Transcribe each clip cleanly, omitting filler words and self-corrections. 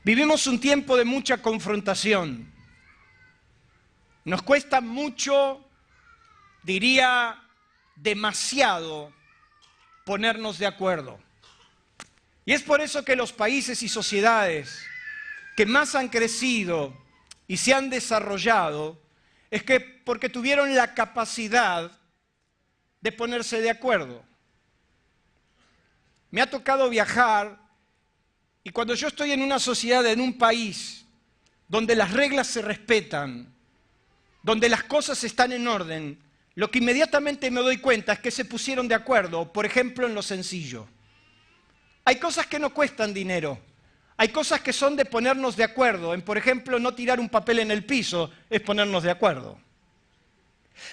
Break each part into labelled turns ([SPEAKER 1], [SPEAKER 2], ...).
[SPEAKER 1] Vivimos un tiempo de mucha confrontación. Nos cuesta mucho, diría demasiado, ponernos de acuerdo. Y es por eso que los países y sociedades que más han crecido y se han desarrollado, es que porque tuvieron la capacidad de ponerse de acuerdo. Me ha tocado viajar. Y cuando yo estoy en una sociedad, en un país, donde las reglas se respetan, donde las cosas están en orden, lo que inmediatamente me doy cuenta es que se pusieron de acuerdo, por ejemplo, en lo sencillo. Hay cosas que no cuestan dinero, hay cosas que son de ponernos de acuerdo, en, por ejemplo, no tirar un papel en el piso, es ponernos de acuerdo.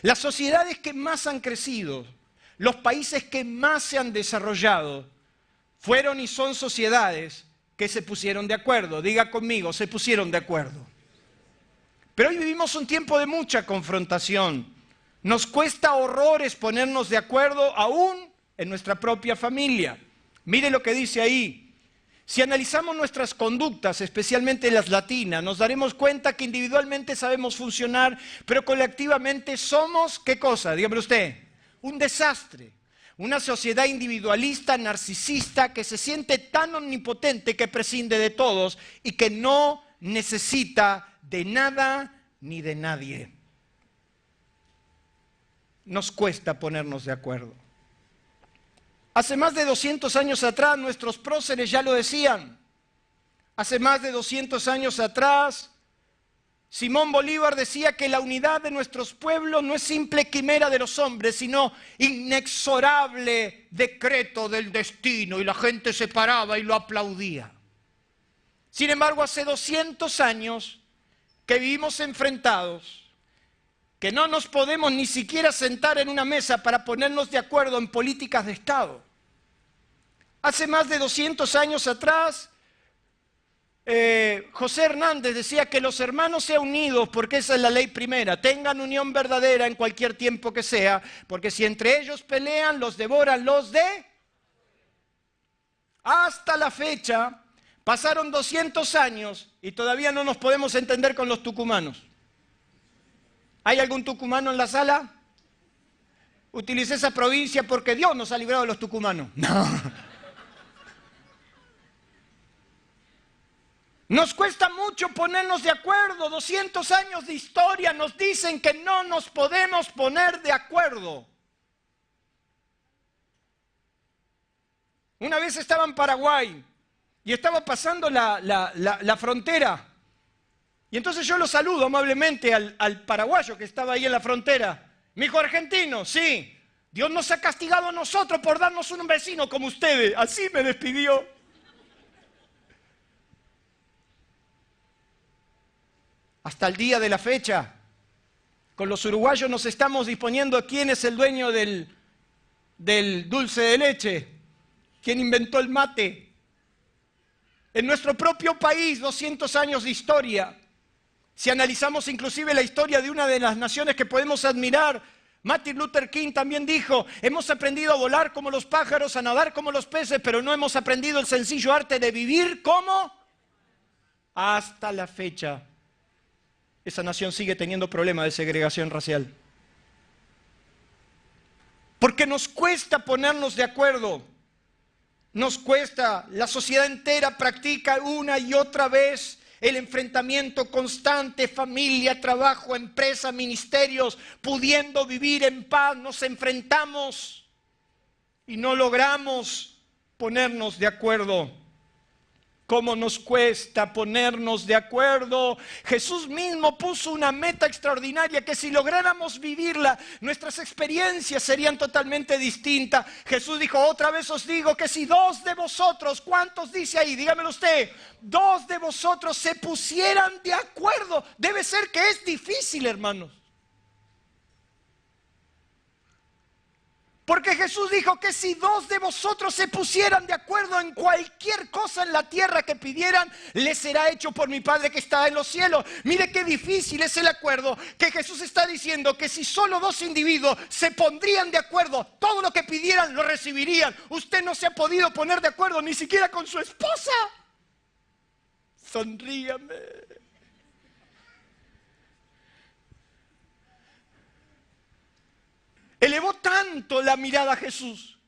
[SPEAKER 1] Las sociedades que más han crecido, los países que más se han desarrollado, fueron y son sociedades que se pusieron de acuerdo. Diga conmigo, se pusieron de acuerdo. Pero hoy vivimos un tiempo de mucha confrontación. Nos cuesta horrores ponernos de acuerdo aún en nuestra propia familia. Mire lo que dice ahí. Si analizamos nuestras conductas, especialmente las latinas, nos daremos cuenta que individualmente sabemos funcionar, pero colectivamente somos, ¿qué cosa? Dígame usted, un desastre. Una sociedad individualista, narcisista, que se siente tan omnipotente que prescinde de todos y que no necesita de nada ni de nadie. Nos cuesta ponernos de acuerdo. Hace más de 200 años atrás, nuestros próceres ya lo decían. Hace más de 200 años atrás, Simón Bolívar decía que la unidad de nuestros pueblos no es simple quimera de los hombres, sino inexorable decreto del destino, y la gente se paraba y lo aplaudía. Sin embargo, hace 200 años que vivimos enfrentados, que no nos podemos ni siquiera sentar en una mesa para ponernos de acuerdo en políticas de Estado. Hace más de 200 años atrás, José Hernández decía que los hermanos sean unidos, porque esa es la ley primera, tengan unión verdadera en cualquier tiempo que sea, porque si entre ellos pelean, los devoran los de... Hasta la fecha, pasaron 200 años y todavía no nos podemos entender con los tucumanos. ¿Hay algún tucumano en la sala? Utilicé esa provincia porque Dios nos ha librado de los tucumanos. No. Nos cuesta mucho ponernos de acuerdo. 200 años de historia nos dicen que no nos podemos poner de acuerdo. Una vez estaba en Paraguay y estaba pasando la frontera. Y entonces yo lo saludo amablemente al paraguayo que estaba ahí en la frontera. Me dijo, argentino, sí, Dios nos ha castigado a nosotros por darnos un vecino como ustedes. Así me despidió. Hasta el día de la fecha, con los uruguayos nos estamos disponiendo a quién es el dueño del dulce de leche, quién inventó el mate. En nuestro propio país, 200 años de historia. Si analizamos inclusive la historia de una de las naciones que podemos admirar, Martin Luther King también dijo, hemos aprendido a volar como los pájaros, a nadar como los peces, pero no hemos aprendido el sencillo arte de vivir como... Hasta la fecha, esa nación sigue teniendo problemas de segregación racial. Porque nos cuesta ponernos de acuerdo. Nos cuesta. La sociedad entera practica una y otra vez el enfrentamiento constante, familia, trabajo, empresa, ministerios, pudiendo vivir en paz. Nos enfrentamos y no logramos ponernos de acuerdo. ¿Cómo nos cuesta ponernos de acuerdo? Jesús mismo puso una meta extraordinaria que si lográramos vivirla, nuestras experiencias serían totalmente distintas. Jesús dijo, otra vez os digo que si dos de vosotros, ¿cuántos dice ahí? Dígamelo usted, dos de vosotros se pusieran de acuerdo. Debe ser que es difícil, hermanos. Porque Jesús dijo que si dos de vosotros se pusieran de acuerdo en cualquier cosa en la tierra que pidieran, les será hecho por mi Padre que está en los cielos. Mire qué difícil es el acuerdo, que Jesús está diciendo que si solo dos individuos se pondrían de acuerdo, todo lo que pidieran lo recibirían. Usted no se ha podido poner de acuerdo ni siquiera con su esposa. Sonríame. Elevó tanto la mirada a Jesús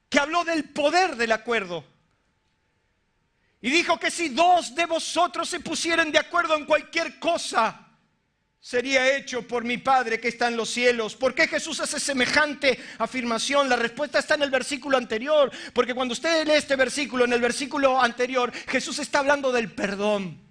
[SPEAKER 1] que habló del poder del acuerdo. Y dijo que si dos de vosotros se pusieran de acuerdo en cualquier cosa, sería hecho por mi Padre que está en los cielos. ¿Por qué Jesús hace semejante afirmación? La respuesta está en el versículo anterior. Porque cuando usted lee este versículo, en el versículo anterior, Jesús está hablando del perdón.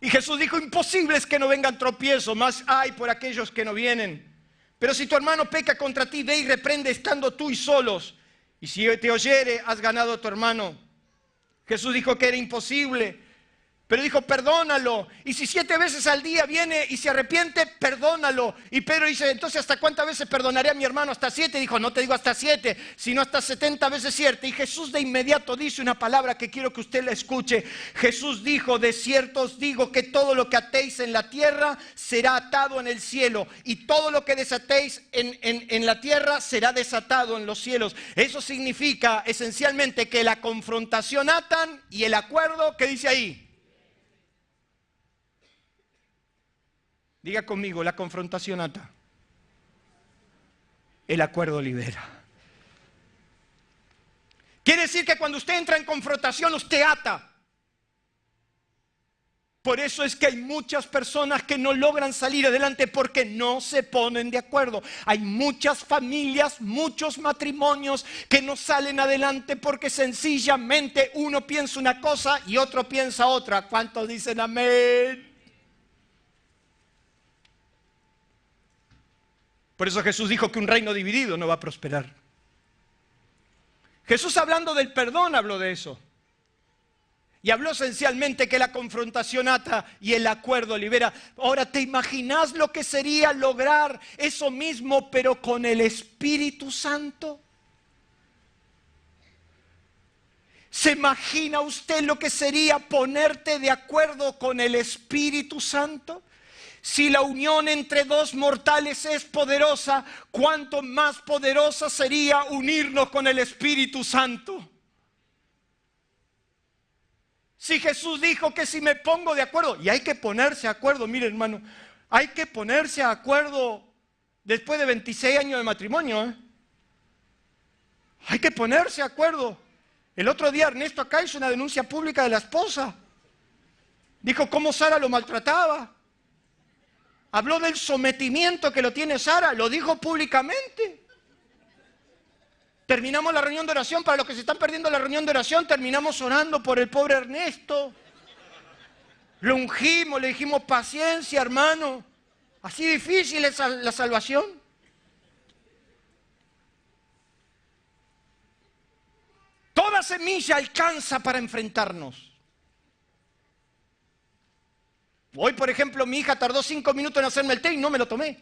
[SPEAKER 1] Y Jesús dijo, imposible es que no vengan tropiezos, más hay por aquellos que no vienen. Pero si tu hermano peca contra ti, ve y reprende estando tú y solos. Y si te oyere, has ganado a tu hermano. Jesús dijo que era imposible, pero dijo, perdónalo. Y si 7 veces al día viene y se arrepiente, perdónalo. Y Pedro dice, entonces, ¿hasta cuántas veces perdonaré a mi hermano? ¿Hasta 7? Dijo, no te digo hasta 7, sino hasta 70 veces 7. Y Jesús de inmediato dice una palabra que quiero que usted la escuche. Jesús dijo, de cierto os digo que todo lo que atéis en la tierra será atado en el cielo. Y todo lo que desatéis en la tierra será desatado en los cielos. Eso significa esencialmente que la confrontación atan y el acuerdo, ¿qué dice ahí? Diga conmigo, la confrontación ata. El acuerdo libera. Quiere decir que cuando usted entra en confrontación, usted ata. Por eso es que hay muchas personas que no logran salir adelante porque no se ponen de acuerdo. Hay muchas familias, muchos matrimonios que no salen adelante porque sencillamente uno piensa una cosa y otro piensa otra. ¿Cuántos dicen amén? Por eso Jesús dijo que un reino dividido no va a prosperar. Jesús, hablando del perdón, habló de eso. Y habló esencialmente que la confrontación ata y el acuerdo libera. Ahora, ¿te imaginas lo que sería lograr eso mismo, pero con el Espíritu Santo? ¿Se imagina usted lo que sería ponerte de acuerdo con el Espíritu Santo? Si la unión entre dos mortales es poderosa, ¿cuánto más poderosa sería unirnos con el Espíritu Santo? Si Jesús dijo que si me pongo de acuerdo, y hay que ponerse de acuerdo, mire hermano, hay que ponerse de acuerdo después de 26 años de matrimonio. Hay que ponerse de acuerdo. El otro día Ernesto acá hizo una denuncia pública de la esposa. Dijo cómo Sara lo maltrataba. Habló del sometimiento que lo tiene Sara, lo dijo públicamente. Terminamos la reunión de oración, para los que se están perdiendo la reunión de oración, terminamos orando por el pobre Ernesto. Lo ungimos, le dijimos paciencia, hermano. Así difícil es la salvación. Toda semilla alcanza para enfrentarnos. Hoy, por ejemplo, mi hija tardó 5 minutos en hacerme el té y no me lo tomé.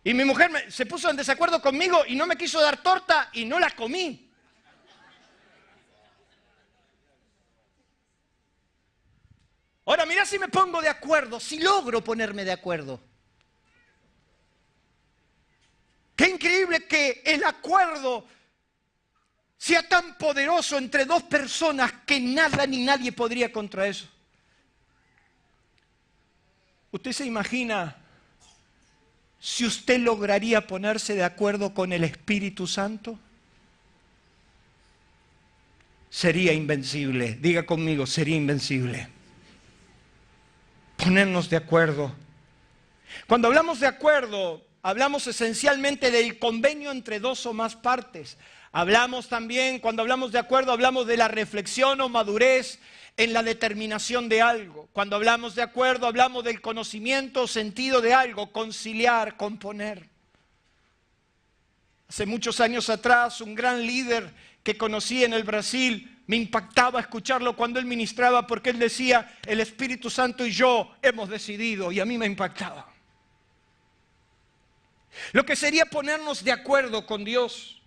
[SPEAKER 1] Y mi mujer se puso en desacuerdo conmigo y no me quiso dar torta y no la comí. Ahora, mira si me pongo de acuerdo, si logro ponerme de acuerdo. Qué increíble que el acuerdo sea tan poderoso entre dos personas que nada ni nadie podría contra eso. ¿Usted se imagina si usted lograría ponerse de acuerdo con el Espíritu Santo? Sería invencible. Diga conmigo, sería invencible. Ponernos de acuerdo. Cuando hablamos de acuerdo, hablamos esencialmente del convenio entre dos o más partes. Hablamos también, cuando hablamos de acuerdo, hablamos de la reflexión o madurez en la determinación de algo. Cuando hablamos de acuerdo, hablamos del conocimiento o sentido de algo, conciliar, componer. Hace muchos años atrás, un gran líder que conocí en el Brasil, me impactaba escucharlo cuando él ministraba, porque él decía, el Espíritu Santo y yo hemos decidido, y a mí me impactaba. lo que sería ponernos de acuerdo con Dios,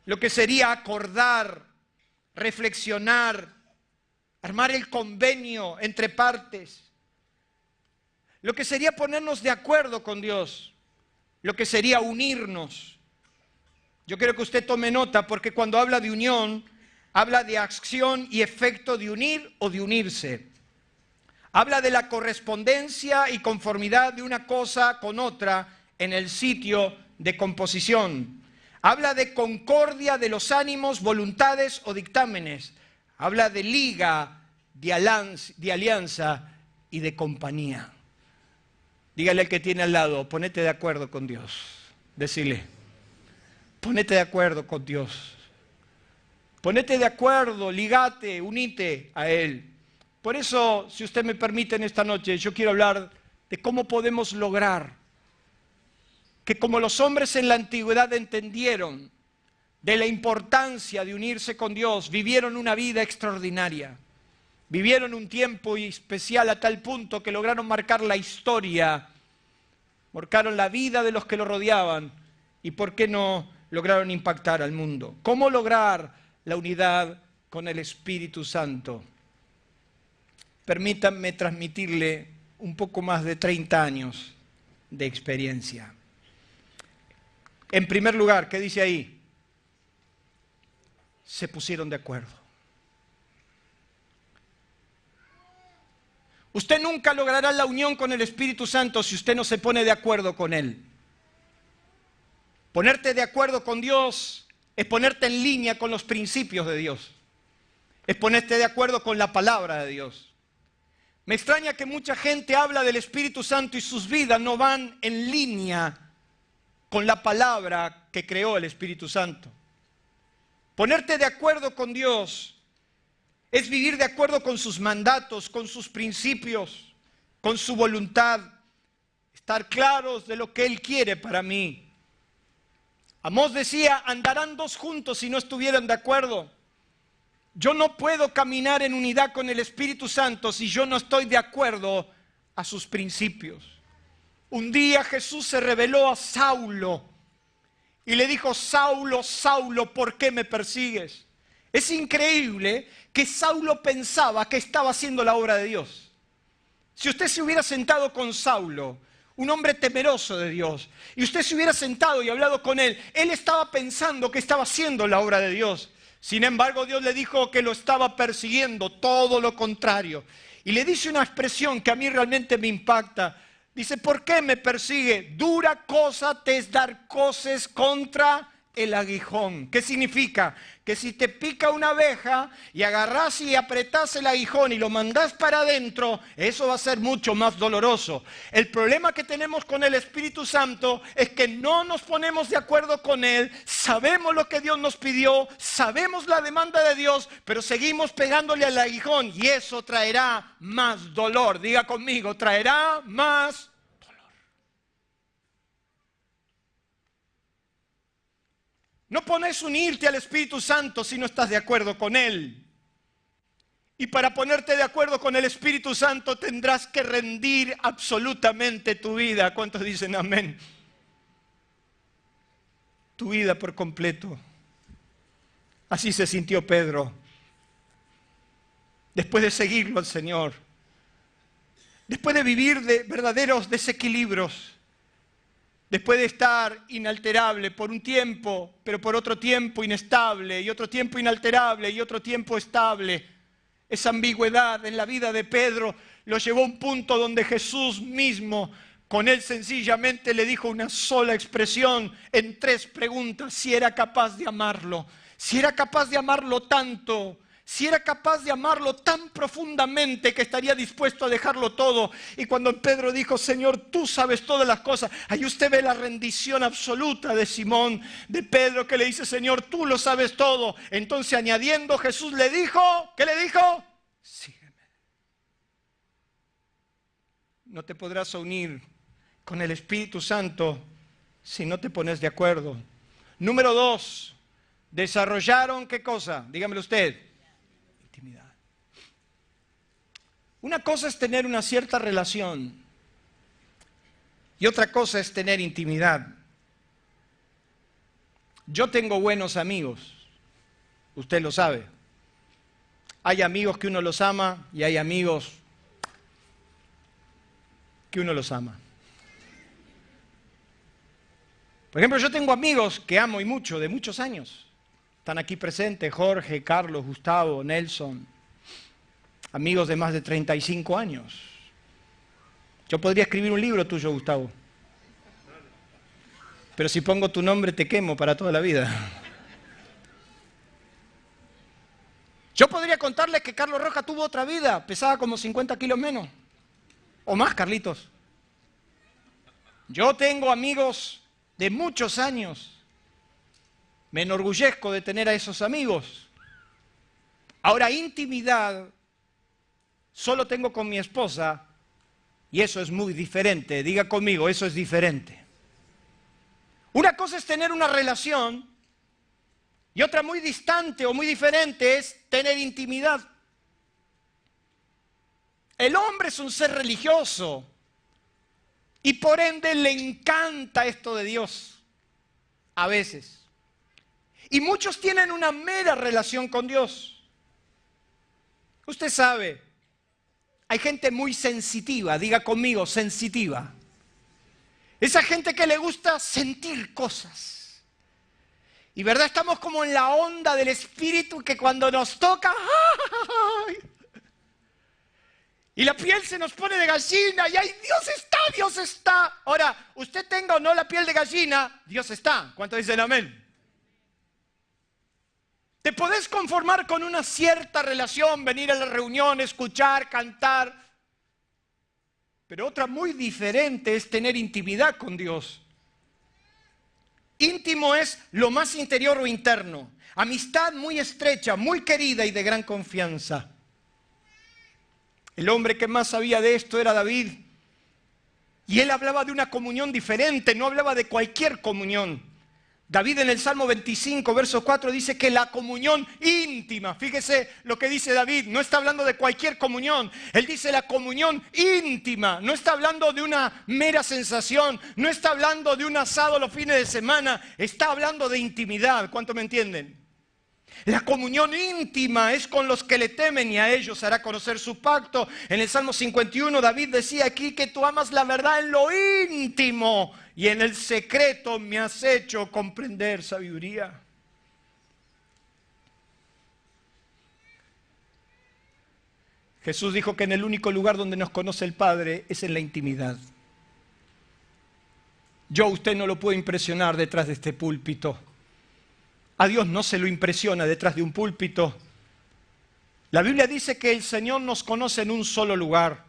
[SPEAKER 1] lo que sería acordar, reflexionar, armar el convenio entre partes, lo que sería ponernos de acuerdo con Dios, lo que sería unirnos. Yo quiero que usted tome nota, porque cuando habla de unión, habla de acción y efecto de unir o de unirse. Habla de la correspondencia y conformidad de una cosa con otra en el sitio de composición. Habla de concordia de los ánimos, voluntades o dictámenes. Habla de liga, de alianza y de compañía. Dígale al que tiene al lado, ponete de acuerdo con Dios. Decile, ponete de acuerdo con Dios. Ponete de acuerdo, ligate, unite a Él. Por eso, si usted me permite en esta noche, yo quiero hablar de cómo podemos lograr que, como los hombres en la antigüedad entendieron de la importancia de unirse con Dios, vivieron una vida extraordinaria. Vivieron un tiempo especial a tal punto que lograron marcar la historia, marcaron la vida de los que lo rodeaban y, ¿por qué no?, lograron impactar al mundo. ¿Cómo lograr la unidad con el Espíritu Santo? Permítanme transmitirle un poco más de 30 años de experiencia. En primer lugar, ¿qué dice ahí? Se pusieron de acuerdo. Usted nunca logrará la unión con el Espíritu Santo si usted no se pone de acuerdo con Él. Ponerte de acuerdo con Dios es ponerte en línea con los principios de Dios. Es ponerte de acuerdo con la palabra de Dios. Me extraña que mucha gente habla del Espíritu Santo y sus vidas no van en línea con la palabra que creó el Espíritu Santo. Ponerte de acuerdo con Dios es vivir de acuerdo con sus mandatos, con sus principios, con su voluntad, estar claros de lo que Él quiere para mí. Amós decía, andarán dos juntos si no estuvieran de acuerdo. Yo no puedo caminar en unidad con el Espíritu Santo si yo no estoy de acuerdo a sus principios. Un día Jesús se reveló a Saulo y le dijo, Saulo, Saulo, ¿por qué me persigues? Es increíble que Saulo pensaba que estaba haciendo la obra de Dios. Si usted se hubiera sentado con Saulo, un hombre temeroso de Dios, y usted se hubiera sentado y hablado con él estaba pensando que estaba haciendo la obra de Dios. Sin embargo, Dios le dijo que lo estaba persiguiendo, todo lo contrario. Y le dice una expresión que a mí realmente me impacta. Dice, ¿por qué me persigue? Dura cosa te es dar coces contra el aguijón. ¿Qué significa? Que si te pica una abeja y agarrás y apretás el aguijón y lo mandás para adentro, eso va a ser mucho más doloroso. El problema que tenemos con el Espíritu Santo es que no nos ponemos de acuerdo con Él, sabemos lo que Dios nos pidió, sabemos la demanda de Dios, pero seguimos pegándole al aguijón y eso traerá más dolor. Diga conmigo, traerá más. No pones unirte al Espíritu Santo si no estás de acuerdo con Él. Y para ponerte de acuerdo con el Espíritu Santo tendrás que rendir absolutamente tu vida. ¿Cuántos dicen amén? Tu vida por completo. Así se sintió Pedro. Después de seguirlo al Señor. Después de vivir de verdaderos desequilibrios. Después de estar inalterable por un tiempo, pero por otro tiempo inestable, y otro tiempo inalterable, y otro tiempo estable. Esa ambigüedad en la vida de Pedro lo llevó a un punto donde Jesús mismo, con él sencillamente le dijo una sola expresión en 3 preguntas: si era capaz de amarlo, si era capaz de amarlo tanto, si era capaz de amarlo tan profundamente que estaría dispuesto a dejarlo todo. Y cuando Pedro dijo, Señor, tú sabes todas las cosas, ahí usted ve la rendición absoluta de Simón, de Pedro, que le dice, Señor, tú lo sabes todo. Entonces, añadiendo, Jesús le dijo, ¿qué le dijo? Sígueme. No te podrás unir con el Espíritu Santo si no te pones de acuerdo. Número 2, desarrollaron, ¿qué cosa? Dígamelo usted. Intimidad. Una cosa es tener una cierta relación y otra cosa es tener intimidad. Yo tengo buenos amigos, usted lo sabe. Hay amigos que uno los ama y hay amigos que uno los ama. Por ejemplo, yo tengo amigos que amo y mucho, de muchos años. Están aquí presentes Jorge, Carlos, Gustavo, Nelson. Amigos de más de 35 años. Yo podría escribir un libro tuyo, Gustavo. Pero si pongo tu nombre te quemo para toda la vida. Yo podría contarles que Carlos Roja tuvo otra vida, pesaba como 50 kilos menos. O más, Carlitos. Yo tengo amigos de muchos años. Me enorgullezco de tener a esos amigos. Ahora, intimidad solo tengo con mi esposa y eso es muy diferente. Diga conmigo, eso es diferente. Una cosa es tener una relación y otra muy distante o muy diferente es tener intimidad. El hombre es un ser religioso y por ende le encanta esto de Dios, a veces. Y muchos tienen una mera relación con Dios. Usted sabe, hay gente muy sensitiva, diga conmigo, sensitiva. Esa gente que le gusta sentir cosas. Y verdad, estamos como en la onda del espíritu que cuando nos toca, ¡ay! Y la piel se nos pone de gallina y ¡ay, Dios está, Dios está! Ahora, usted tenga o no la piel de gallina, Dios está. ¿Cuántos dicen amén? Te podés conformar con una cierta relación, venir a la reunión, escuchar, cantar. Pero otra muy diferente es tener intimidad con Dios. Íntimo es lo más interior o interno. Amistad muy estrecha, muy querida y de gran confianza. El hombre que más sabía de esto era David. Y él hablaba de una comunión diferente, no hablaba de cualquier comunión. David en el Salmo 25, verso 4 dice que la comunión íntima, fíjese lo que dice David, no está hablando de cualquier comunión, él dice la comunión íntima, no está hablando de una mera sensación, no está hablando de un asado los fines de semana, está hablando de intimidad, ¿cuánto me entienden? La comunión íntima es con los que le temen y a ellos hará conocer su pacto. En el Salmo 51 David decía aquí que tú amas la verdad en lo íntimo y en el secreto me has hecho comprender sabiduría. Jesús dijo que en el único lugar donde nos conoce el Padre es en la intimidad. Yo a usted no lo puedo impresionar detrás de este púlpito. A Dios no se lo impresiona detrás de un púlpito. La Biblia dice que el Señor nos conoce en un solo lugar.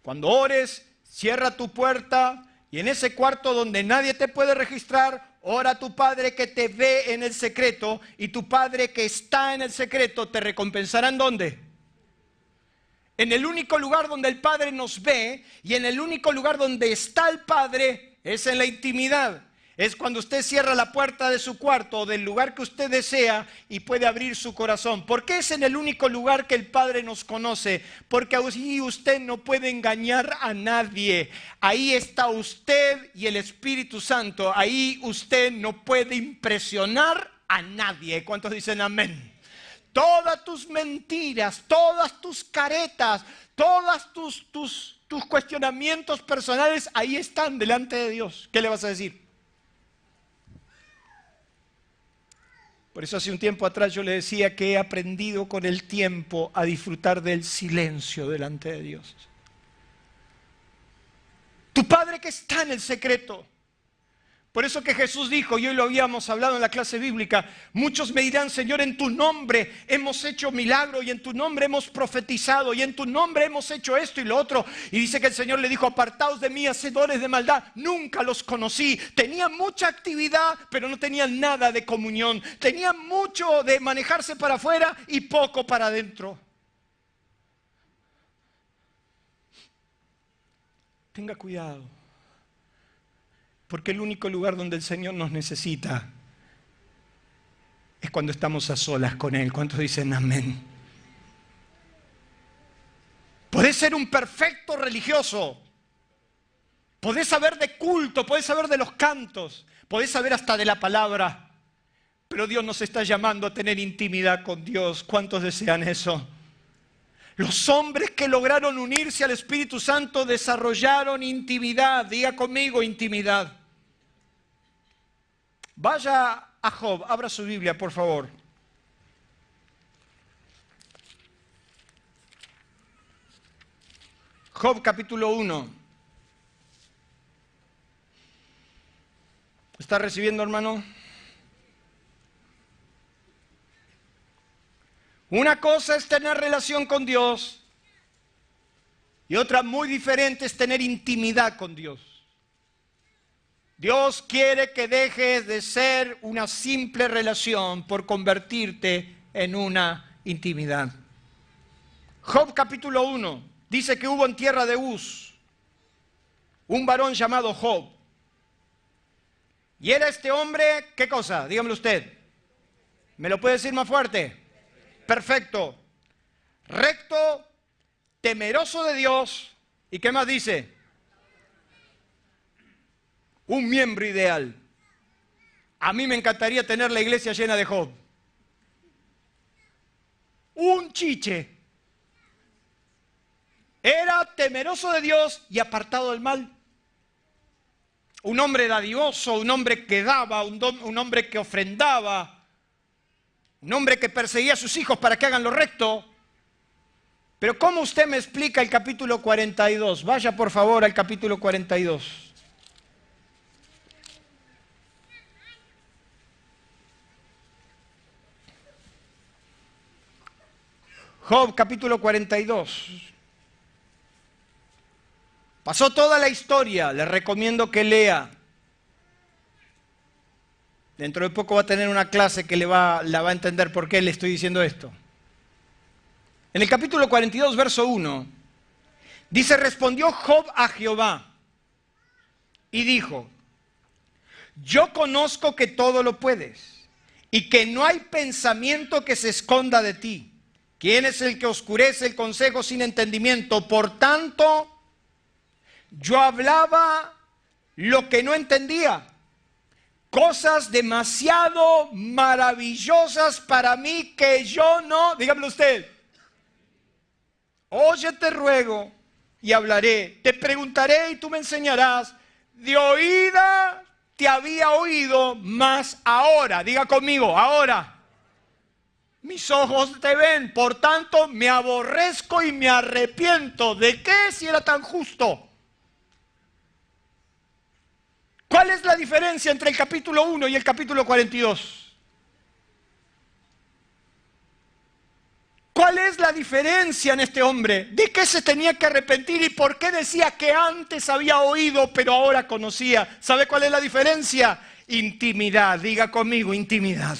[SPEAKER 1] Cuando ores, cierra tu puerta y en ese cuarto donde nadie te puede registrar, ora a tu Padre que te ve en el secreto y tu Padre que está en el secreto te recompensará ¿en dónde? En el único lugar donde el Padre nos ve y en el único lugar donde está el Padre es en la intimidad. Es cuando usted cierra la puerta de su cuarto o del lugar que usted desea y puede abrir su corazón. ¿Por qué es en el único lugar que el Padre nos conoce? Porque ahí usted no puede engañar a nadie. Ahí está usted y el Espíritu Santo. Ahí usted no puede impresionar a nadie. ¿Cuántos dicen amén? Todas tus mentiras, todas tus caretas, todos tus cuestionamientos personales, ahí están delante de Dios. ¿Qué le vas a decir? Por eso hace un tiempo atrás yo le decía que he aprendido con el tiempo a disfrutar del silencio delante de Dios. Tu Padre que está en el secreto. Por eso que Jesús dijo, y hoy lo habíamos hablado en la clase bíblica, muchos me dirán, Señor, en tu nombre hemos hecho milagro y en tu nombre hemos profetizado y en tu nombre hemos hecho esto y lo otro. Y dice que el Señor le dijo, apartaos de mí, hacedores de maldad, nunca los conocí. Tenían mucha actividad, pero no tenían nada de comunión. Tenían mucho de manejarse para afuera y poco para adentro. Tenga cuidado. Porque el único lugar donde el Señor nos necesita es cuando estamos a solas con Él. ¿Cuántos dicen amén? Podés ser un perfecto religioso, Podés saber de culto, podés saber de los cantos, podés saber hasta de la palabra. Pero Dios nos está llamando a tener intimidad con Dios. ¿Cuántos desean eso? Los hombres que lograron unirse al Espíritu Santo desarrollaron intimidad. Diga conmigo, intimidad. Vaya a Job, abra su Biblia, por favor. Job capítulo 1. ¿Está recibiendo, hermano? Una cosa es tener relación con Dios y otra muy diferente es tener intimidad con Dios. Dios quiere que dejes de ser una simple relación por convertirte en una intimidad. Job capítulo 1 dice que hubo en tierra de Uz un varón llamado Job. Y era este hombre, ¿qué cosa? Dígamelo usted. ¿Me lo puede decir más fuerte? Perfecto. Recto, temeroso de Dios. ¿Y qué más dice? Un miembro ideal. A mí me encantaría tener la iglesia llena de Job. Un chiche. Era temeroso de Dios y apartado del mal. Un hombre dadivoso, un hombre que daba, un hombre que ofrendaba, un hombre que perseguía a sus hijos para que hagan lo recto. Pero ¿cómo usted me explica el capítulo 42? Vaya por favor al capítulo 42. Job capítulo 42. Pasó toda la historia, le recomiendo que lea. Dentro de poco va a tener una clase que la va a entender por qué le estoy diciendo esto. En el capítulo 42, verso 1, dice, respondió Job a Jehová y dijo, yo conozco que todo lo puedes y que no hay pensamiento que se esconda de ti. ¿Quién es el que oscurece el consejo sin entendimiento? Por tanto, yo hablaba lo que no entendía. Cosas demasiado maravillosas para mí que yo no... Dígamelo usted. Oye, te ruego y hablaré. Te preguntaré y tú me enseñarás. De oída te había oído, mas ahora, diga conmigo, ahora. Mis ojos te ven, por tanto me aborrezco y me arrepiento. ¿De qué si era tan justo? ¿Cuál es la diferencia entre el capítulo 1 y el capítulo 42? ¿Cuál es la diferencia en este hombre? ¿De qué se tenía que arrepentir y por qué decía que antes había oído pero ahora conocía? ¿Sabe cuál es la diferencia? Intimidad, diga conmigo, intimidad.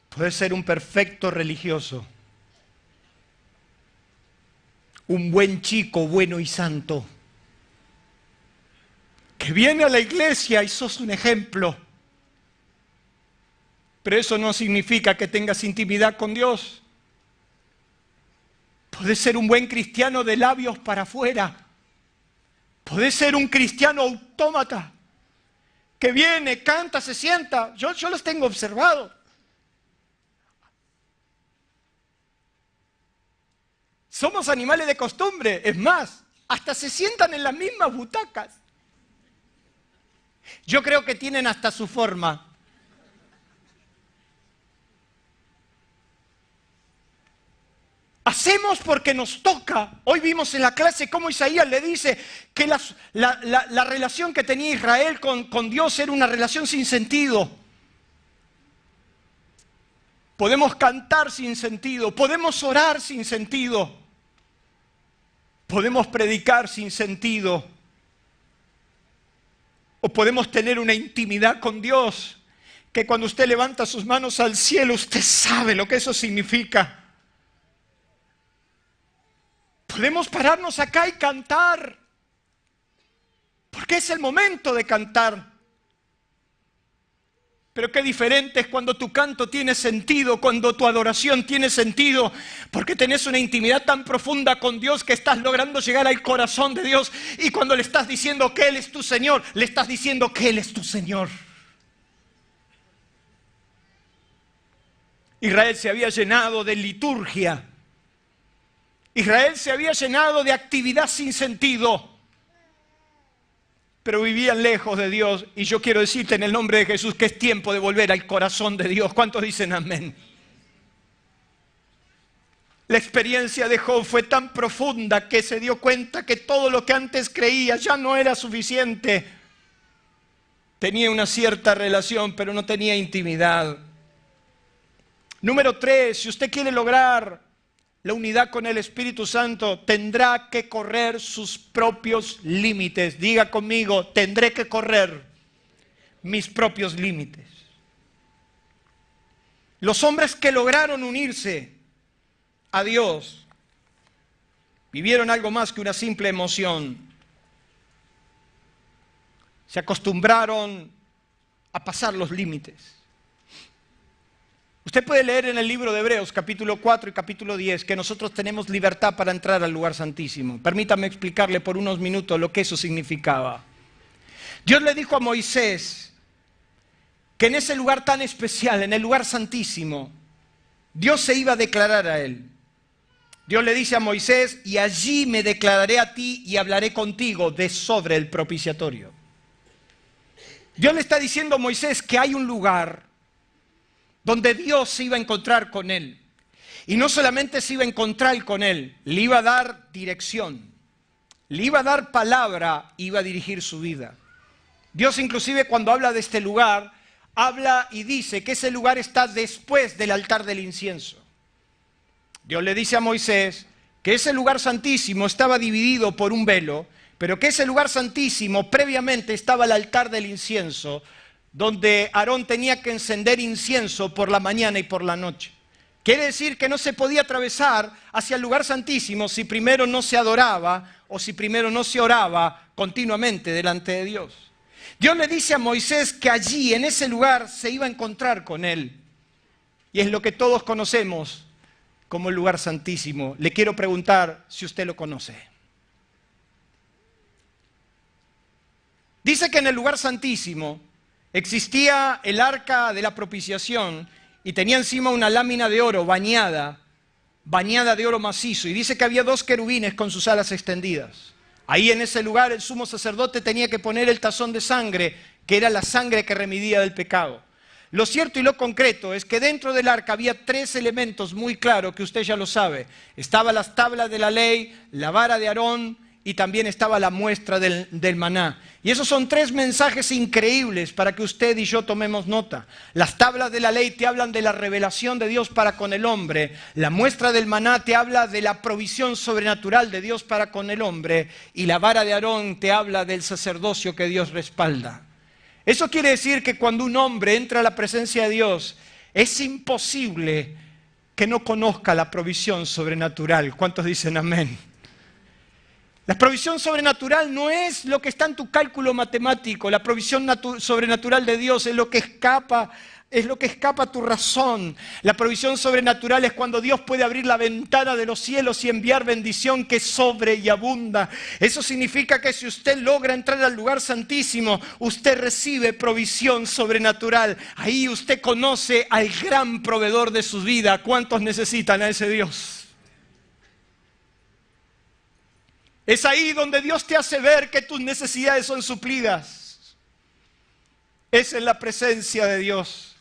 [SPEAKER 1] Puedes ser un perfecto religioso, un buen chico, bueno y santo, que viene a la iglesia y sos un ejemplo. Pero eso no significa que tengas intimidad con Dios. Podés ser un buen cristiano de labios para afuera. Podés ser un cristiano autómata, que viene, canta, se sienta. Yo los tengo observados. Somos animales de costumbre, es más, hasta se sientan en las mismas butacas. Yo creo que tienen hasta su forma. Hacemos porque nos toca. Hoy vimos en la clase cómo Isaías le dice que la relación que tenía Israel con Dios era una relación sin sentido. Podemos cantar sin sentido, podemos orar sin sentido. Podemos predicar sin sentido. O podemos tener una intimidad con Dios, que cuando usted levanta sus manos al cielo, usted sabe lo que eso significa. Podemos pararnos acá y cantar, porque es el momento de cantar. Pero qué diferente es cuando tu canto tiene sentido, cuando tu adoración tiene sentido, porque tenés una intimidad tan profunda con Dios que estás logrando llegar al corazón de Dios. Y cuando le estás diciendo que Él es tu Señor, le estás diciendo que Él es tu Señor. Israel se había llenado de liturgia. Israel se había llenado de actividad sin sentido. Pero vivían lejos de Dios. Y yo quiero decirte en el nombre de Jesús que es tiempo de volver al corazón de Dios. ¿Cuántos dicen amén? La experiencia de Job fue tan profunda que se dio cuenta que todo lo que antes creía ya no era suficiente. Tenía una cierta relación, pero no tenía intimidad. Número 3, si usted quiere lograr la unidad con el Espíritu Santo, tendrá que correr sus propios límites. Diga conmigo, tendré que correr mis propios límites. Los hombres que lograron unirse a Dios vivieron algo más que una simple emoción. Se acostumbraron a pasar los límites. Usted puede leer en el libro de Hebreos, capítulo 4 y capítulo 10, que nosotros tenemos libertad para entrar al lugar santísimo. Permítame explicarle por unos minutos lo que eso significaba. Dios le dijo a Moisés que en ese lugar tan especial, en el lugar santísimo, Dios se iba a declarar a él. Dios le dice a Moisés, y allí me declararé a ti y hablaré contigo de sobre el propiciatorio. Dios le está diciendo a Moisés que hay un lugar donde Dios se iba a encontrar con él. Y no solamente se iba a encontrar con él, le iba a dar dirección, le iba a dar palabra, iba a dirigir su vida. Dios inclusive cuando habla de este lugar, habla y dice que ese lugar está después del altar del incienso. Dios le dice a Moisés que ese lugar santísimo estaba dividido por un velo, pero que ese lugar santísimo previamente estaba el altar del incienso, donde Aarón tenía que encender incienso por la mañana y por la noche. Quiere decir que no se podía atravesar hacia el lugar santísimo si primero no se adoraba o si primero no se oraba continuamente delante de Dios. Dios le dice a Moisés que allí, en ese lugar, se iba a encontrar con él. Y es lo que todos conocemos como el lugar santísimo. Le quiero preguntar si usted lo conoce. Dice que en el lugar santísimo existía el arca de la propiciación y tenía encima una lámina de oro bañada de oro macizo. Y dice que había 2 querubines con sus alas extendidas. Ahí en ese lugar el sumo sacerdote tenía que poner el tazón de sangre, que era la sangre que remitía del pecado. Lo cierto y lo concreto es que dentro del arca había 3 elementos muy claros que usted ya lo sabe. Estaban las tablas de la ley, la vara de Aarón, y también estaba la muestra del maná. Y esos son 3 mensajes increíbles para que usted y yo tomemos nota. Las tablas de la ley te hablan de la revelación de Dios para con el hombre. La muestra del maná te habla de la provisión sobrenatural de Dios para con el hombre. Y la vara de Aarón te habla del sacerdocio que Dios respalda. Eso quiere decir que cuando un hombre entra a la presencia de Dios, es imposible que no conozca la provisión sobrenatural. ¿Cuántos dicen amén? La provisión sobrenatural no es lo que está en tu cálculo matemático. La provisión sobrenatural de Dios es lo que escapa a tu razón. La provisión sobrenatural es cuando Dios puede abrir la ventana de los cielos y enviar bendición que sobre y abunda. Eso significa que si usted logra entrar al lugar santísimo, usted recibe provisión sobrenatural. Ahí usted conoce al gran proveedor de su vida. ¿Cuántos necesitan a ese Dios? Es ahí donde Dios te hace ver que tus necesidades son suplidas. Es en la presencia de Dios.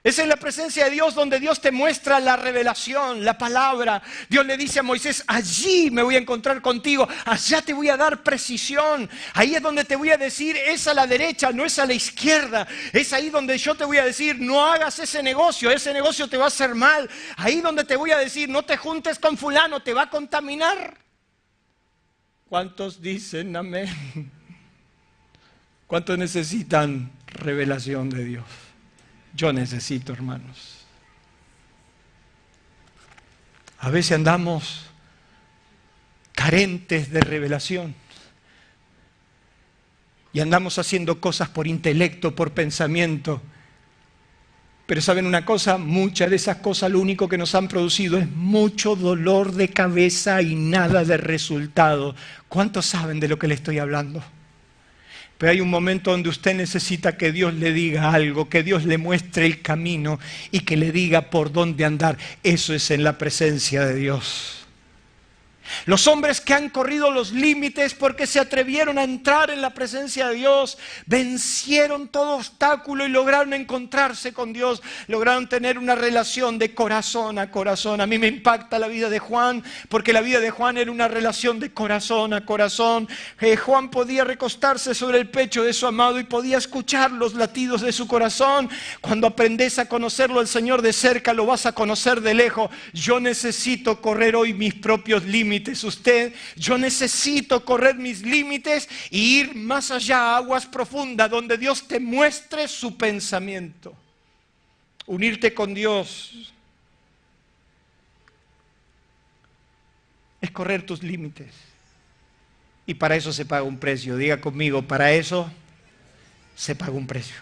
[SPEAKER 1] Es en la presencia de Dios donde Dios te muestra la revelación, la palabra. Dios le dice a Moisés, allí me voy a encontrar contigo, allá te voy a dar precisión. Ahí es donde te voy a decir, es a la derecha, no es a la izquierda. Es ahí donde yo te voy a decir, no hagas ese negocio te va a hacer mal. Ahí donde te voy a decir, no te juntes con fulano, te va a contaminar. ¿Cuántos dicen amén? ¿Cuántos necesitan revelación de Dios? Yo necesito, hermanos. A veces andamos carentes de revelación. y andamos haciendo cosas por intelecto, por pensamiento. Pero ¿saben una cosa? Muchas de esas cosas lo único que nos han producido es mucho dolor de cabeza y nada de resultado. ¿Cuántos saben de lo que le estoy hablando? Pero hay un momento donde usted necesita que Dios le diga algo, que Dios le muestre el camino y que le diga por dónde andar. Eso es en la presencia de Dios. Los hombres que han corrido los límites porque se atrevieron a entrar en la presencia de Dios, vencieron todo obstáculo y lograron encontrarse con Dios, lograron tener una relación de corazón a corazón. A mí me impacta la vida de Juan, porque la vida de Juan era una relación de corazón a corazón. Juan podía recostarse sobre el pecho de su amado y podía escuchar los latidos de su corazón. Cuando aprendes a conocerlo al Señor de cerca, lo vas a conocer de lejos. Yo necesito correr hoy mis propios límites. Yo necesito correr mis límites y ir más allá a aguas profundas donde Dios te muestre su pensamiento. Unirte con Dios es correr tus límites. Y para eso se paga un precio. Diga conmigo, para eso se paga un precio.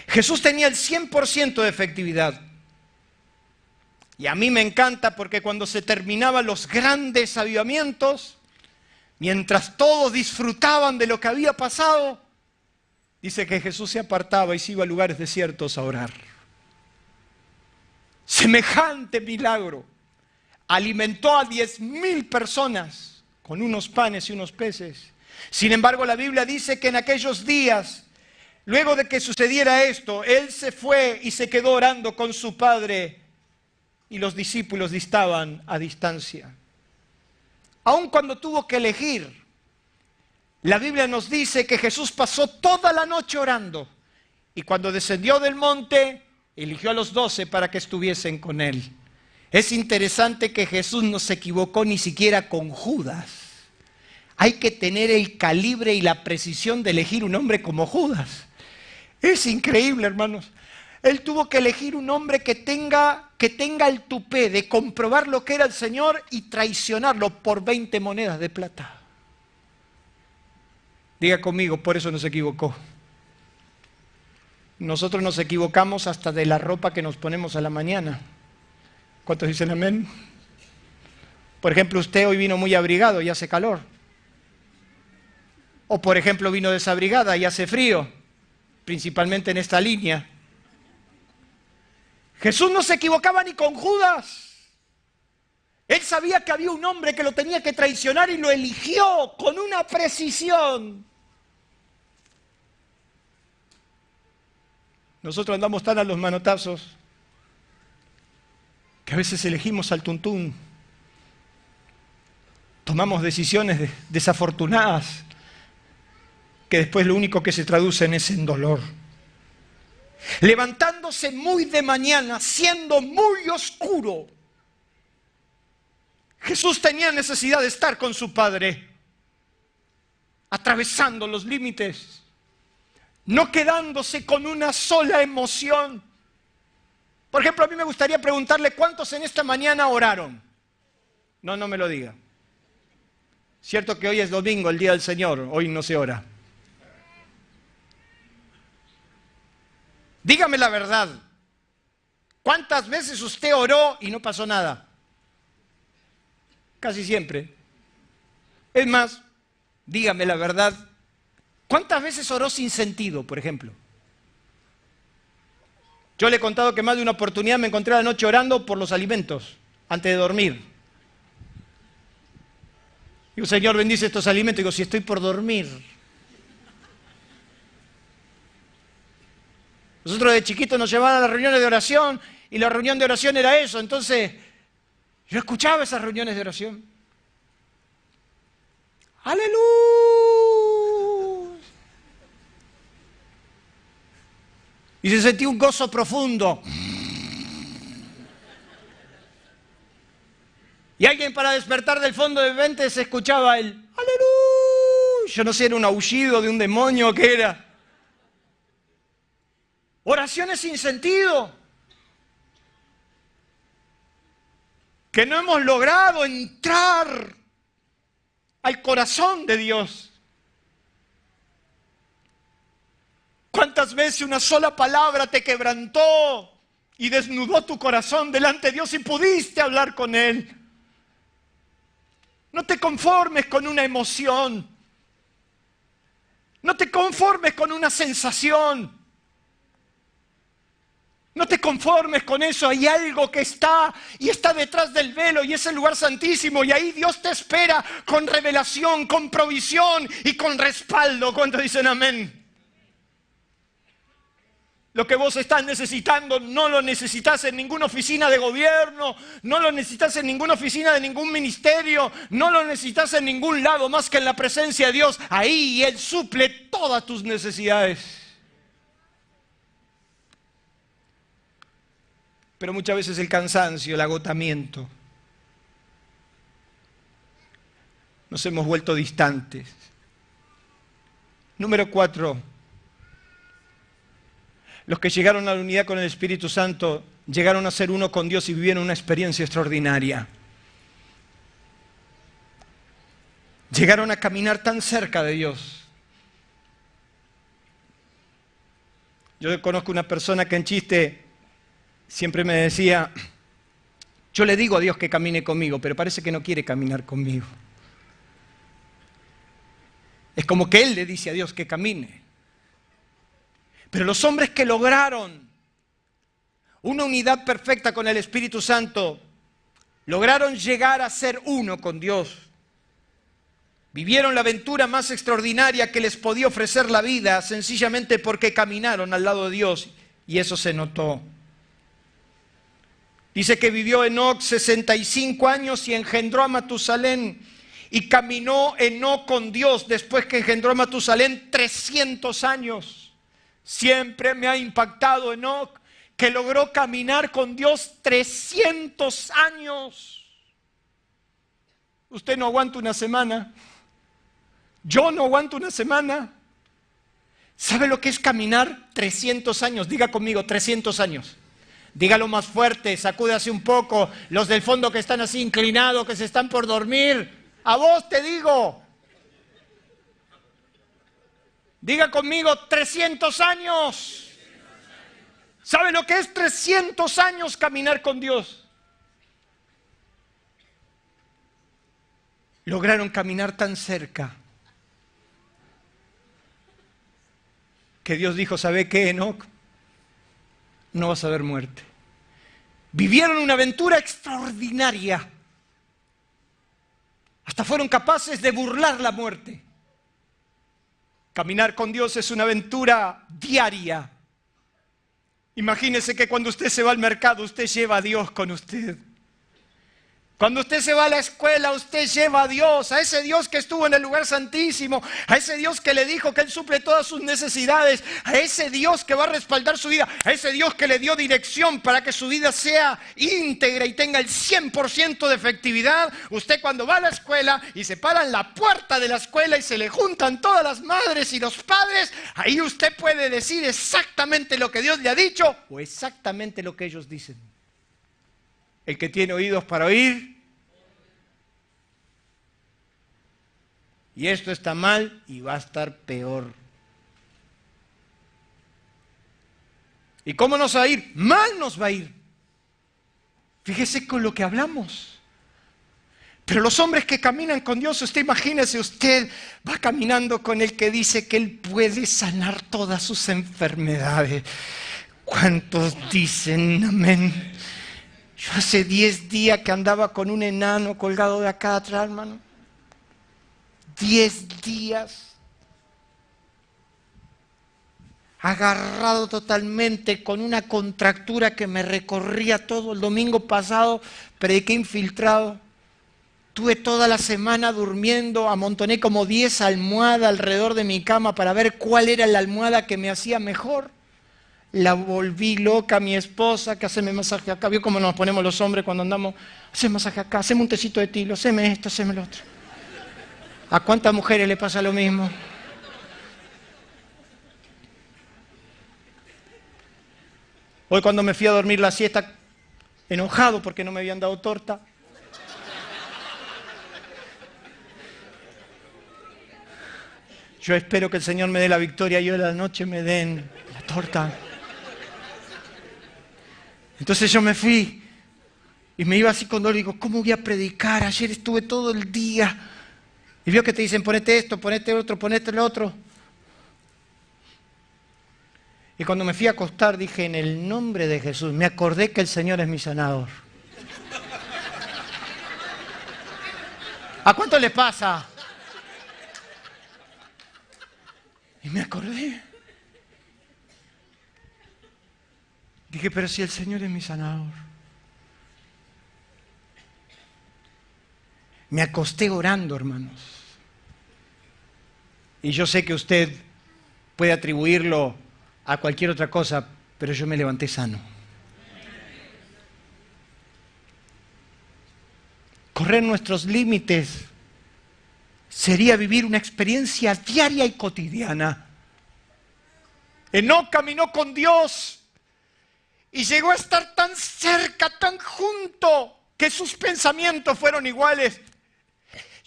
[SPEAKER 1] Jesús tenía el 100% de efectividad. Y a mí me encanta porque cuando se terminaban los grandes avivamientos, mientras todos disfrutaban de lo que había pasado, dice que Jesús se apartaba y se iba a lugares desiertos a orar. Semejante milagro. Alimentó a 10,000 personas con unos panes y unos peces. Sin embargo, la Biblia dice que en aquellos días, luego de que sucediera esto, Él se fue y se quedó orando con su Padre. Y los discípulos estaban a distancia. Aun cuando tuvo que elegir, la Biblia nos dice que Jesús pasó toda la noche orando. Y cuando descendió del monte, eligió a los 12 para que estuviesen con Él. Es interesante que Jesús no se equivocó ni siquiera con Judas. Hay que tener el calibre y la precisión de elegir un hombre como Judas. Es increíble, hermanos. Él tuvo que elegir un hombre que tenga el tupé de comprobar lo que era el Señor y traicionarlo por 20 monedas de plata. Diga conmigo, por eso no se equivocó. Nosotros nos equivocamos hasta de la ropa que nos ponemos a la mañana. ¿Cuántos dicen amén? Por ejemplo, usted hoy vino muy abrigado y hace calor. O por ejemplo, vino desabrigada y hace frío, principalmente en esta línea. Jesús no se equivocaba ni con Judas. Él sabía que había un hombre que lo tenía que traicionar y lo eligió con una precisión. Nosotros andamos tan a los manotazos que a veces elegimos al tuntún. Tomamos decisiones desafortunadas que después lo único que se traducen es en dolor. Levantándose muy de mañana, siendo muy oscuro, Jesús tenía necesidad de estar con su Padre, atravesando los límites, no quedándose con una sola emoción. Por ejemplo, a mí me gustaría preguntarle cuántos en esta mañana oraron. No me lo diga. Cierto que hoy es domingo, el día del Señor, hoy no se ora. Dígame la verdad. ¿Cuántas veces usted oró y no pasó nada? Casi siempre. Es más, dígame la verdad. ¿Cuántas veces oró sin sentido, por ejemplo? Yo le he contado que más de una oportunidad me encontré la noche orando por los alimentos, antes de dormir. Digo, Señor, bendice estos alimentos. Digo, si estoy por dormir. Nosotros de chiquitos nos llevaban a las reuniones de oración y la reunión de oración era eso. Entonces, yo escuchaba esas reuniones de oración. ¡Aleluya! Y se sentía un gozo profundo. Y alguien para despertar del fondo de mente se escuchaba el ¡aleluya! Yo no sé, era un aullido de un demonio o qué era. Oraciones sin sentido, que no hemos logrado entrar al corazón de Dios. ¿Cuántas veces una sola palabra te quebrantó y desnudó tu corazón delante de Dios y pudiste hablar con Él? No te conformes con una emoción. No te conformes con una sensación. No te conformes con eso. Hay algo que está detrás del velo y es el lugar santísimo. Y ahí Dios te espera con revelación, con provisión y con respaldo. ¿Cuántos dicen amén? Lo que vos estás necesitando no lo necesitas en ninguna oficina de gobierno, no lo necesitas en ninguna oficina de ningún ministerio, no lo necesitas en ningún lado más que en la presencia de Dios. Ahí Él suple todas tus necesidades. Pero muchas veces el cansancio, el agotamiento, nos hemos vuelto distantes. Número 4. Los que llegaron a la unidad con el Espíritu Santo llegaron a ser uno con Dios y vivieron una experiencia extraordinaria. Llegaron a caminar tan cerca de Dios. Yo conozco una persona que en chiste siempre me decía, yo le digo a Dios que camine conmigo, pero parece que no quiere caminar conmigo. Es como que Él le dice a Dios que camine. Pero los hombres que lograron una unidad perfecta con el Espíritu Santo, lograron llegar a ser uno con Dios. Vivieron la aventura más extraordinaria que les podía ofrecer la vida, sencillamente porque caminaron al lado de Dios, y eso se notó. Dice que vivió Enoc 65 años y engendró a Matusalén, y caminó Enoc con Dios después que engendró a Matusalén 300 años. Siempre me ha impactado Enoc, que logró caminar con Dios 300 años. Usted no aguanta una semana. Yo no aguanto una semana. ¿Sabe lo que es caminar 300 años? Diga conmigo, 300 años. Dígalo más fuerte, sacúdase un poco. Los del fondo que están así inclinados, que se están por dormir. A vos te digo. Diga conmigo, 300 años. ¿Sabe lo que es 300 años caminar con Dios? Lograron caminar tan cerca que Dios dijo, ¿sabe qué, Enoc? No vas a ver muerte. Vivieron una aventura extraordinaria. Hasta fueron capaces de burlar la muerte. Caminar con Dios es una aventura diaria. Imagínese que cuando usted se va al mercado, usted lleva a Dios con usted. Cuando usted se va a la escuela, usted lleva a Dios, a ese Dios que estuvo en el lugar santísimo, a ese Dios que le dijo que Él suple todas sus necesidades, a ese Dios que va a respaldar su vida, a ese Dios que le dio dirección para que su vida sea íntegra y tenga el 100% de efectividad. Usted cuando va a la escuela y se para en la puerta de la escuela y se le juntan todas las madres y los padres, ahí usted puede decir exactamente lo que Dios le ha dicho o exactamente lo que ellos dicen. El que tiene oídos para oír. Y esto está mal y va a estar peor. ¿Y cómo nos va a ir? Mal nos va a ir. Fíjese con lo que hablamos. Pero los hombres que caminan con Dios, usted imagínese, usted va caminando con el que dice que Él puede sanar todas sus enfermedades. ¿Cuántos dicen amén? Yo hace 10 días que andaba con un enano colgado de acá atrás, hermano. 10 días. Agarrado totalmente con una contractura que me recorría todo. El domingo pasado prediqué infiltrado. Tuve toda la semana durmiendo, amontoné como 10 almohadas alrededor de mi cama para ver cuál era la almohada que me hacía mejor. La volví loca a mi esposa, que haceme masaje acá. ¿Vio cómo nos ponemos los hombres cuando andamos? Haceme masaje acá, haceme un tecito de tilo, haceme esto, haceme lo otro. ¿A cuántas mujeres le pasa lo mismo? Hoy cuando me fui a dormir la siesta, enojado porque no me habían dado torta. Yo espero que el Señor me dé la victoria y hoy a la noche me den la torta. Entonces yo me fui y me iba así con dolor y digo, ¿cómo voy a predicar? Ayer estuve todo el día. Y veo que te dicen, ponete esto, ponete otro, ponete el otro. Y cuando me fui a acostar dije, en el nombre de Jesús, me acordé que el Señor es mi sanador. ¿A cuánto le pasa? Y me acordé. Dije, pero si el Señor es mi sanador. Me acosté orando, hermanos. Y yo sé que usted puede atribuirlo a cualquier otra cosa, pero yo me levanté sano. Correr nuestros límites sería vivir una experiencia diaria y cotidiana. Enoc caminó con Dios y llegó a estar tan cerca, tan junto, que sus pensamientos fueron iguales.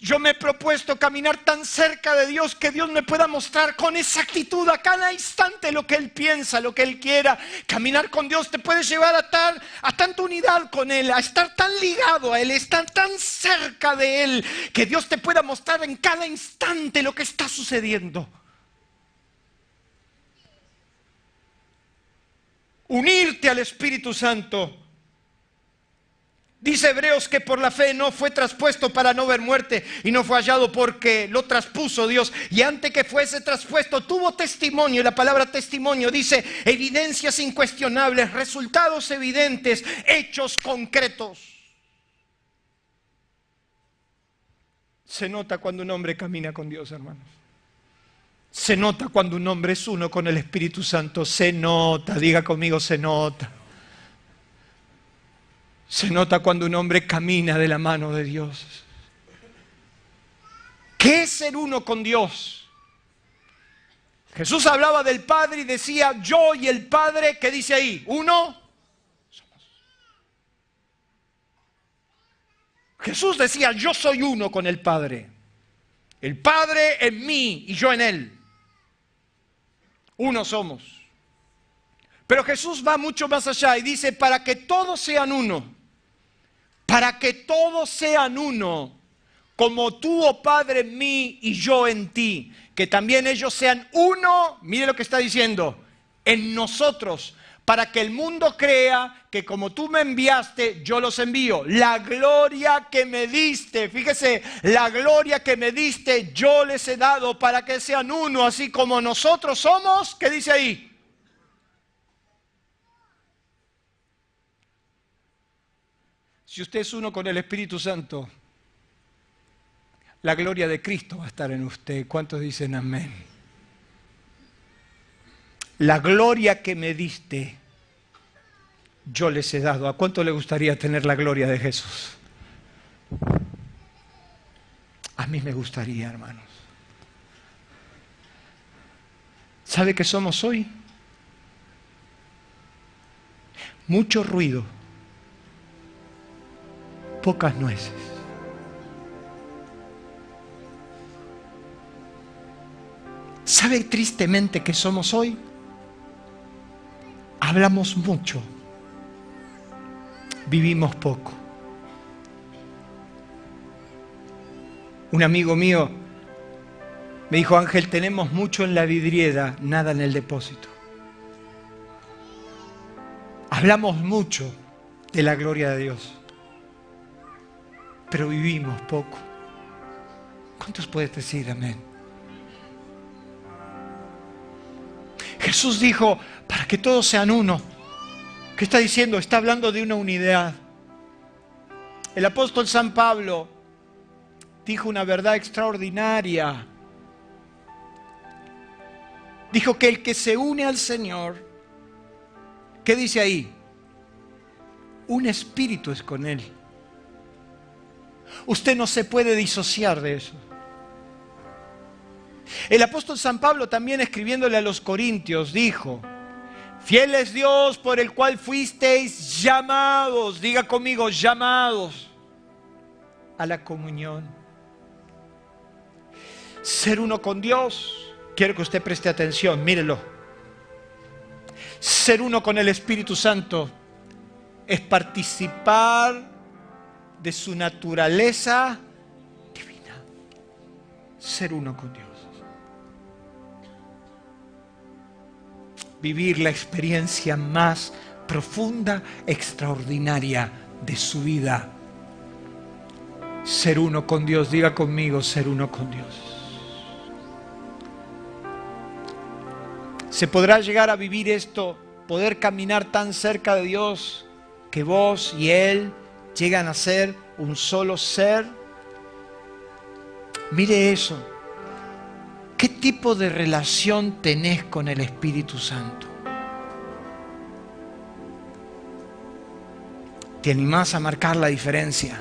[SPEAKER 1] Yo me he propuesto caminar tan cerca de Dios que Dios me pueda mostrar con exactitud a cada instante lo que Él piensa, lo que Él quiera. Caminar con Dios te puede llevar a tanta unidad con Él, a estar tan ligado a Él, estar tan cerca de Él, que Dios te pueda mostrar en cada instante lo que está sucediendo. Unirte al Espíritu Santo. Dice Hebreos que por la fe no fue traspuesto para no ver muerte y no fue hallado porque lo traspuso Dios. Y antes que fuese traspuesto tuvo testimonio. La palabra testimonio dice evidencias incuestionables, resultados evidentes, hechos concretos. Se nota cuando un hombre camina con Dios, hermanos. Se nota cuando un hombre es uno con el Espíritu Santo. Se nota, diga conmigo, se nota. Se nota cuando un hombre camina de la mano de Dios. ¿Qué es ser uno con Dios? Jesús hablaba del Padre y decía, yo y el Padre, ¿qué dice ahí? Uno somos. Jesús decía, yo soy uno con el Padre. El Padre en mí y yo en Él. Uno somos. Pero Jesús va mucho más allá y dice, para que todos sean uno. Para que todos sean uno, como tú, oh Padre, en mí y yo en ti, que también ellos sean uno, mire lo que está diciendo, en nosotros, para que el mundo crea que como tú me enviaste, yo los envío. La gloria que me diste, fíjese, la gloria que me diste, yo les he dado para que sean uno, así como nosotros somos, ¿qué dice ahí? Si usted es uno con el Espíritu Santo, la gloria de Cristo va a estar en usted. ¿Cuántos dicen amén? La gloria que me diste, yo les he dado. ¿A cuánto le gustaría tener la gloria de Jesús? A mí me gustaría, hermanos. ¿Sabe qué somos hoy? Mucho ruido. Pocas nueces. ¿Sabe tristemente qué somos hoy? Hablamos mucho, vivimos poco. Un amigo mío me dijo, Ángel, tenemos mucho en la vidriera, nada en el depósito. Hablamos mucho de la gloria de Dios, pero vivimos poco. ¿Cuántos puedes decir amén? Jesús dijo, para que todos sean uno. ¿Qué está diciendo? Está hablando de una unidad. El apóstol San Pablo dijo una verdad extraordinaria. Dijo que el que se une al Señor, ¿qué dice ahí? Un espíritu es con Él. Usted no se puede disociar de eso. El apóstol San Pablo también escribiéndole a los Corintios dijo, fiel es Dios por el cual fuisteis llamados, diga conmigo, llamados a la comunión. Ser uno con Dios, quiero que usted preste atención, mírelo. Ser uno con el Espíritu Santo es participar de su naturaleza divina. Ser uno con Dios. Vivir la experiencia más profunda, extraordinaria de su vida. Ser uno con Dios. Diga conmigo, ser uno con Dios. ¿Se podrá llegar a vivir esto? Poder caminar tan cerca de Dios que vos y Él llegan a ser un solo ser. Mire eso. ¿Qué tipo de relación tenés con el Espíritu Santo? ¿Te animás a marcar la diferencia?